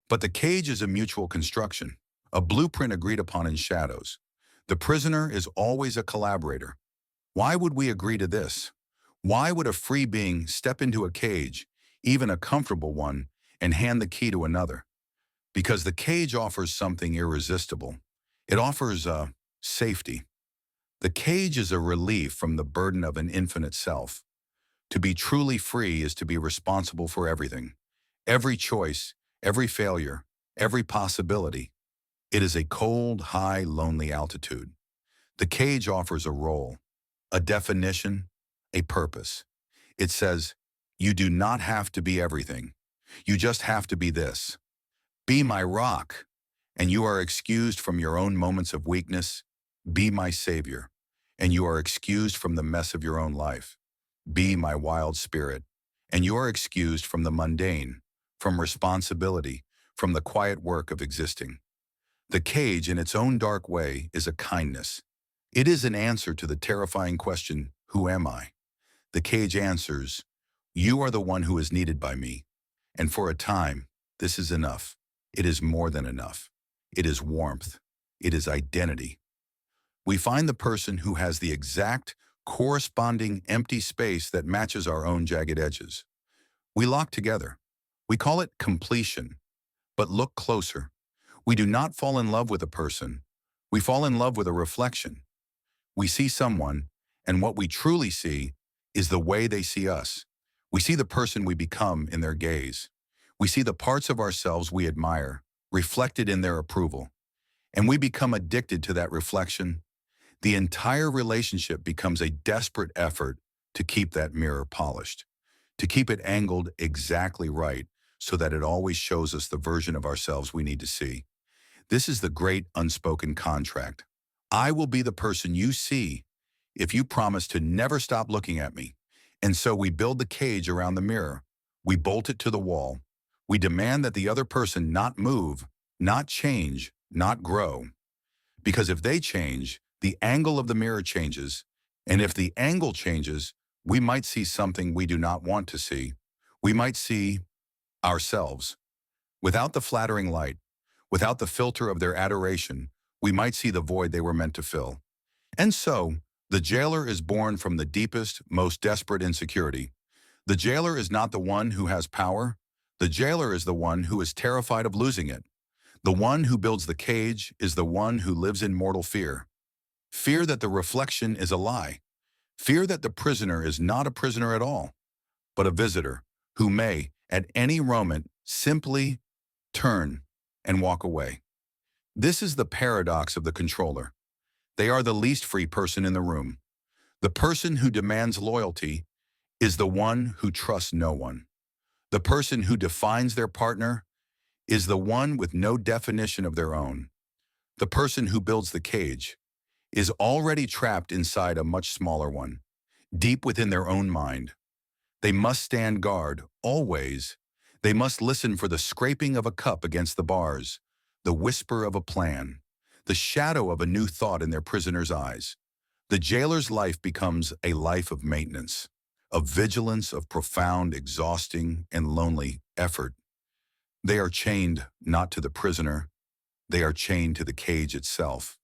But the cage is a mutual construction, a blueprint agreed upon in shadows. The prisoner is always a collaborator. Why would we agree to this? Why would a free being step into a cage, even a comfortable one, and hand the key to another? Because the cage offers something irresistible. It offers safety. The cage is a relief from the burden of an infinite self. To be truly free is to be responsible for everything. Every choice, every failure, every possibility. It is a cold, high, lonely altitude. The cage offers a role, a definition, a purpose. It says, you do not have to be everything. You just have to be this. Be my rock, and you are excused from your own moments of weakness. Be my savior, and you are excused from the mess of your own life. Be my wild spirit, and you are excused from the mundane, from responsibility, from the quiet work of existing. The cage, in its own dark way, is a kindness. It is an answer to the terrifying question, who am I? The cage answers, you are the one who is needed by me. And for a time, this is enough. It is more than enough. It is warmth. It is identity. We find the person who has the exact, corresponding empty space that matches our own jagged edges. We lock together. We call it completion. But look closer. We do not fall in love with a person. We fall in love with a reflection. We see someone, and what we truly see is the way they see us. We see the person we become in their gaze. We see the parts of ourselves we admire, reflected in their approval. And we become addicted to that reflection. The entire relationship becomes a desperate effort to keep that mirror polished, to keep it angled exactly right so that it always shows us the version of ourselves we need to see. This is the great unspoken contract. I will be the person you see if you promise to never stop looking at me. And so we build the cage around the mirror. We bolt it to the wall. We demand that the other person not move, not change, not grow. Because if they change, the angle of the mirror changes. And if the angle changes, we might see something we do not want to see. We might see ourselves. Without the flattering light, without the filter of their adoration, we might see the void they were meant to fill. And so, the jailer is born from the deepest, most desperate insecurity. The jailer is not the one who has power. The jailer is the one who is terrified of losing it. The one who builds the cage is the one who lives in mortal fear. Fear that the reflection is a lie. Fear that the prisoner is not a prisoner at all, but a visitor who may, at any moment, simply turn and walk away. This is the paradox of the controller. They are the least free person in the room. The person who demands loyalty is the one who trusts no one. The person who defines their partner is the one with no definition of their own. The person who builds the cage is already trapped inside a much smaller one, deep within their own mind. They must stand guard, always. They must listen for the scraping of a cup against the bars, the whisper of a plan, the shadow of a new thought in their prisoner's eyes. The jailer's life becomes a life of maintenance, of vigilance, of profound, exhausting, and lonely effort. They are chained not to the prisoner, they are chained to the cage itself.